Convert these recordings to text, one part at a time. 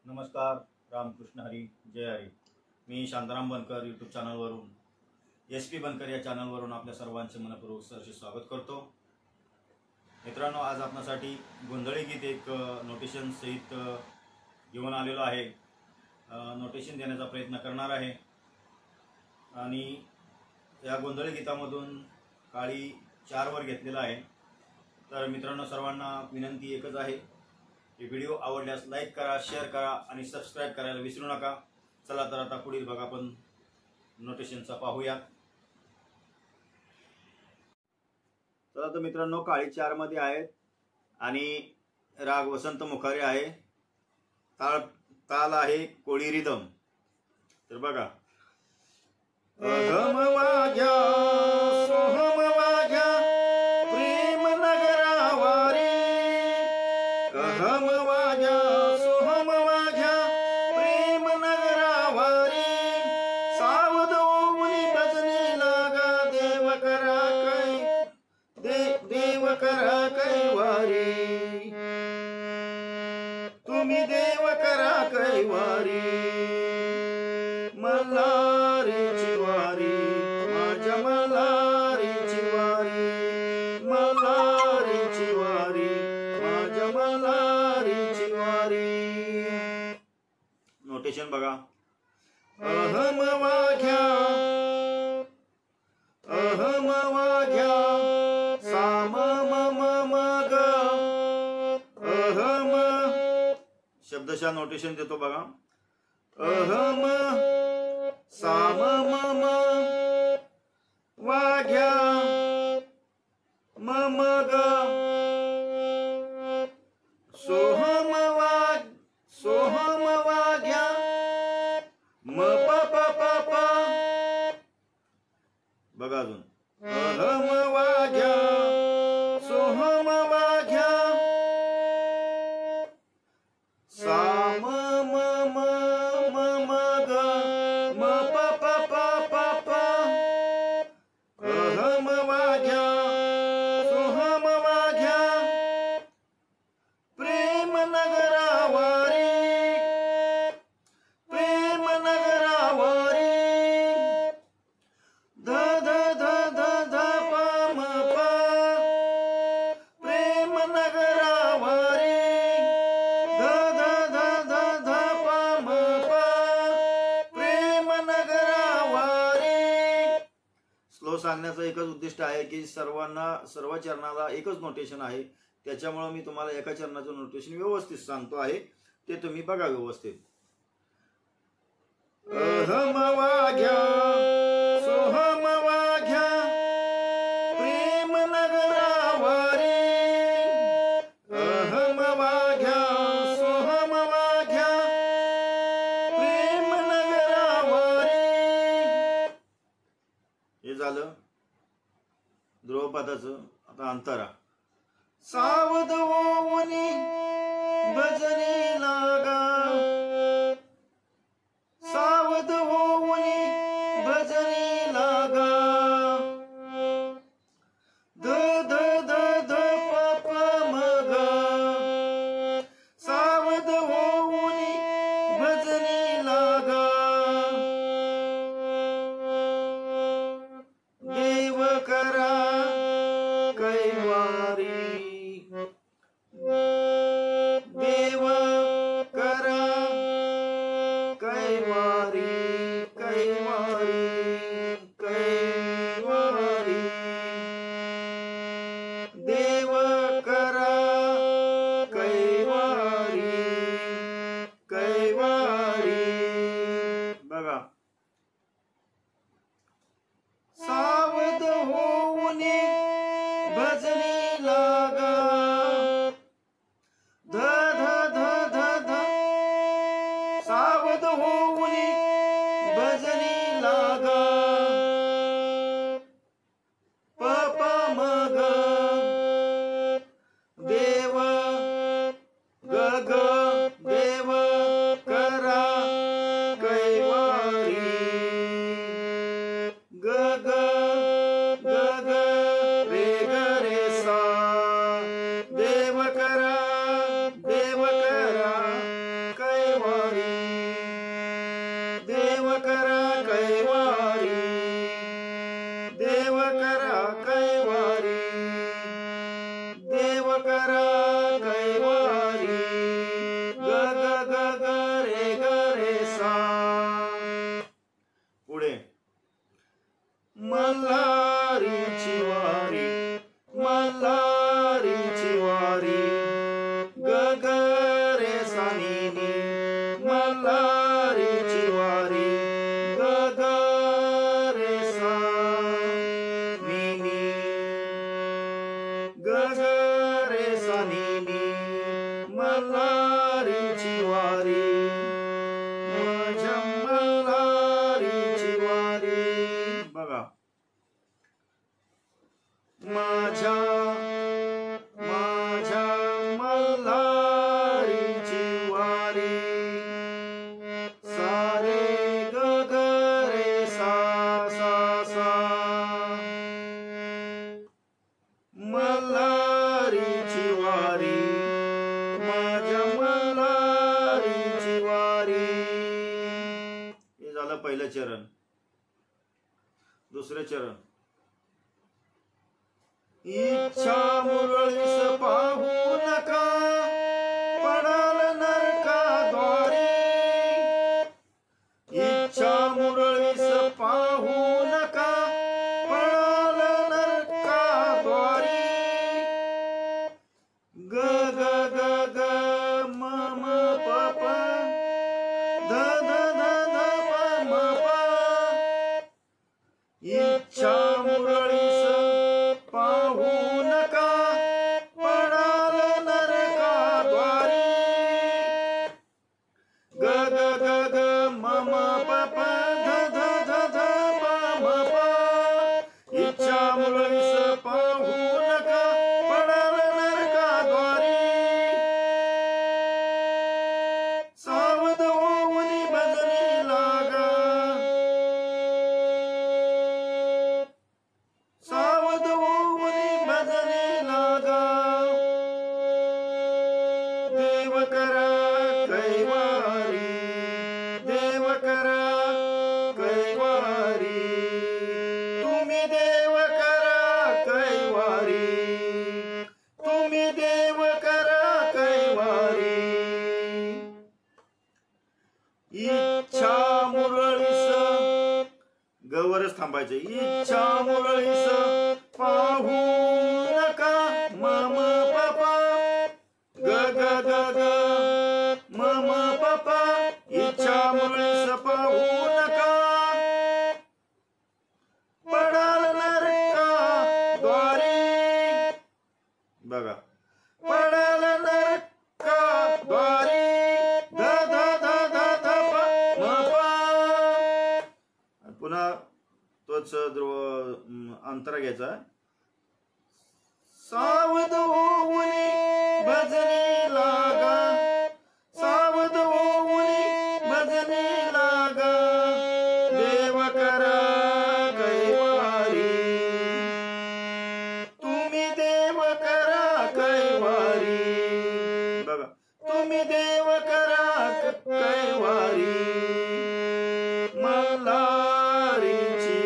नमस्कार, रामकृष्ण हरी, जय हरी। मी शांताराम बनकर YouTube चॅनलवरून SP बनकर या चॅनलवरून आपल्या सर्वांचे मनपूर्वक सहर्ष स्वागत करतो। मित्रांनो, आज आपणासाठी गोंधळी गीत एक नोटेशन सहित घेऊन आलेलो आहे। नोटेशन देण्याचा प्रयत्न करणार आहे आणि या गोंधळी गीतामधून काळी 4 वर घेतलेला आहे। तर मित्रांनो, सर्वांना विनंती एकच आहे, व्हिडिओ आवडल्यास लाईक करा, शेअर करा आणि सबस्क्राइब करायला विसरू नका। चला तर आता पुढील भाग आपण नोटेशनचा पाहूया। चला तर मित्रांनो, काळी 4 मध्ये आहेत आणि राग वसंत मुखारी आहे। ताल आहे कोळी रिदम। तर बघा, अहम वाघ्या सोहम वाघ्या प्रेम नगरावारी, अहम वाघ्या सोहम वाघ्या प्रेम नगरावारी, सावध ओमुनी भजनी लागा देव करा कैवारी, तुम्ही देव करा कैवारी, मल्हारीची वारी माझ्या मल्हारीची वारी, मल्हारीची वारी माझ्या मल्हारीची वारी। नोटेशन बघा, अहम वाघ्या साम मम मग, अहम शब्दशः नोटेशन देतो बघा, अहम साम मम वाघ्या मम ग, सोहम वाघ्या म प प प प, बघा अजून, अहम वाघ्या सोहम वाघ्या साम मम मम ग म प प प प, अहम वाघ्या सोहम वाघ्या प्रेम नगरावारी, प्रेम नगरावारी, ध ध ध ध ध प म प, प्रेम नगरावारी, ध ध ध ध ध प म प, प्रेम नगरावारी। स्लो सांगण्याचं एकच उद्दिष्ट आहे की सर्व चरणाला एकच नोटेशन आहे, त्याच्यामुळे मी तुम्हाला एका चरणाचं नोटेशन व्यवस्थित सांगतो आहे, ते तुम्ही बघा व्यवस्थित। अहम वाघ्या सोहम वाघ्या प्रेम नगरावारी, अहम वाघ्या सोहम वाघ्या प्रेम नगरावारी। हे झालं ध्रुवपदाचं। आता अंतरा, सावध ओमुनी भजनी लागा, सावध ओमुनी भजनी लागा, ध ध ध ध प प म ग, सावध ओमुनी भजनी लागा, देव करा कैवारी, देव करा कैवारी, कैवारी कैवारी, देव करा कैवारी, कैवारी। बघा, सावध होऊनी भजनी लागा, ध ध ध ध ध, सावध होऊनी भजनी लागा, प प म ग, देव ग ग, देव करा कैवारी, ग ग ग ग रे ग रे सा, देव करा कैवारी। झालं पहिलं चरण. दुसरं चरण, इच्छा मुरळीस पाहू नका पडाल नरकाद्वारी. इच्छा मुरळीस पाहू नका पडाल नरकाद्वारी. ग ग ग ग म म प प ध ध ध ध प म प. इच्छा मुरळीस पाहू नका पडाल नरकाद्वारी. ग ग ग ग म म प प ध ध ध ध प म प. इच्छा मुरळीस पाहू नका पडाल नरकाद्वारी. सावध होऊन भजनी लागा. सावध होऊन भजनी लागा. देव करा कैवारी. देव करा कैवारी. तुम्ही देव करा कैवारी. तुम्ही देव करा कैवारी. इच्छा मुरळीस गवरच थांबायचे. इच्छा मुरळीस पाहू नका म म प प ग ग ग ग म म प प. इच्छा मुरळीस पाहू नका पडाल नरकाद्वारी. बघा, पडाल नरकाद्वारी. ध ध ध ध ध प म प. पुन्हा तोच अंतरा घ्यायचा. सावध होऊन भजनी लागा. सावध होऊन भजनी लागा. देव करा कैवारी. तुम्ही देव करा कैवारी. बघा, तुम्ही देव करा कैवारी. मल्हारीची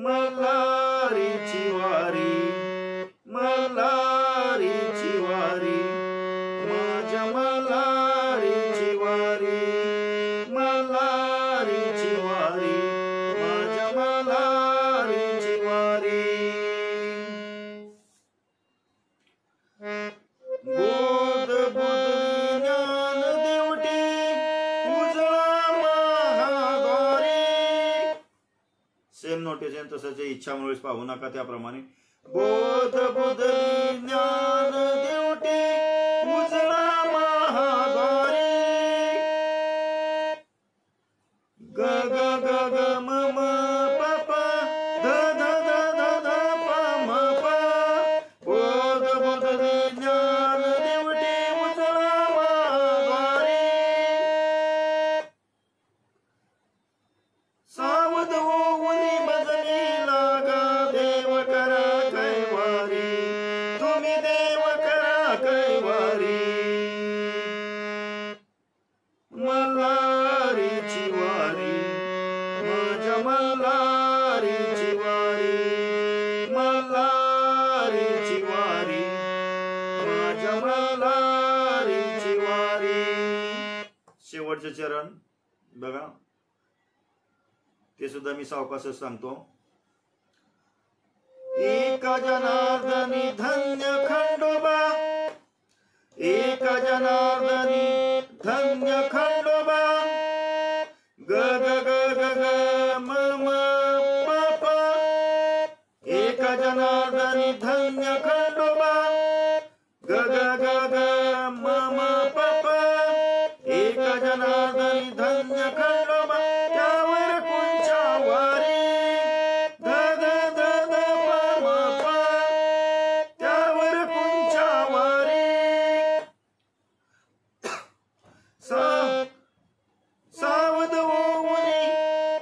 मल्हारीची वारी. मल्हारीची वारी. माझ्या मल्हारीची वारी. मल्हारीची वारी. माझ्या मल्हारीची वारी. बोध बुद्ध ज्ञान देवटी उजळा महाद्वारी. सेम नोटेशन तसंच इच्छा मुरळीस पाहू नका त्याप्रमाणे. बोध बुद्ध ज्ञान देवटी उजळा महाद्वारी. ग ग ग ग म म प प ध ध ध ध ध प म प. बोध बुद्ध ज्ञान देवटी उजळा महाद्वारी. सावध होऊन भजनी लागा. देव करा कैवारी. तुम्ही देव करा कैवारी. मल्हारीची वारी. माझ्या मल्हारीची वारी. मल्हारीची वारी. माझ्या मल्हारीची वारी. शेवटचे चरण बघा, ते सुद्धा मी सावकाशच सांगतो. एका जनार्दनी धन्य खंडोबा. एका जनार्दनी धन्य खंडोबा. ग ग ग ग ग म म प प. एका जनार्दनी धन्य खंडोबा. ग ग ग ग म म प प. एका जनार्दनी धन्य खंडोबा. त्यावर कोणच्या वारी. ध ध ध ध प म प. त्यावर कोणच्या वारी.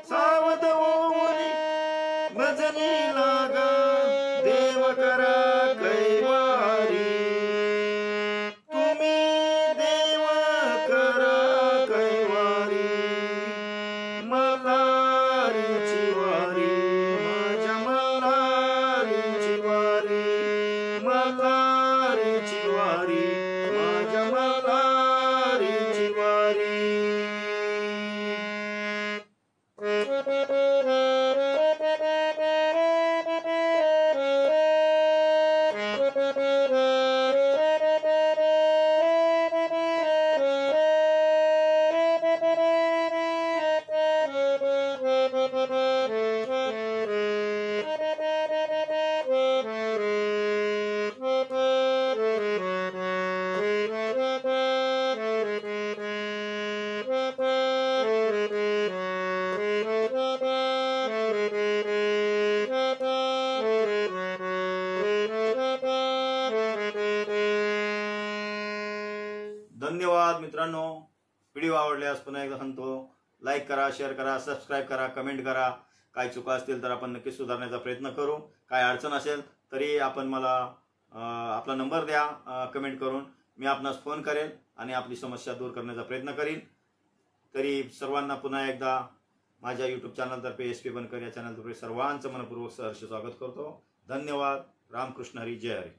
सावध होऊन भजनी लागा. देव करा कैवारी. तुम्ही देव करा कैवारी. धन्यवाद मित्रांनो. व्हिडिओ आवडल्यास पुन्हा एकदा सांगतो, लाईक करा, शेअर करा, सबस्क्राईब करा, कमेंट करा. काय चुका असतील तर आपण नक्कीच सुधारण्याचा प्रयत्न करू. काय अडचण असेल तरी आपण मला आपला नंबर द्या कमेंट करून. मी आपणास फोन करेल आणि आपली समस्या दूर करण्याचा प्रयत्न करीन. तरी सर्वांना पुन्हा एकदा माझ्या यूट्यूब चॅनलतर्फे SP बनकर या चॅनलतर्फे सर्वांचं मनपूर्वक सहर्ष स्वागत करतो. धन्यवाद. रामकृष्ण हरी. जय हरी.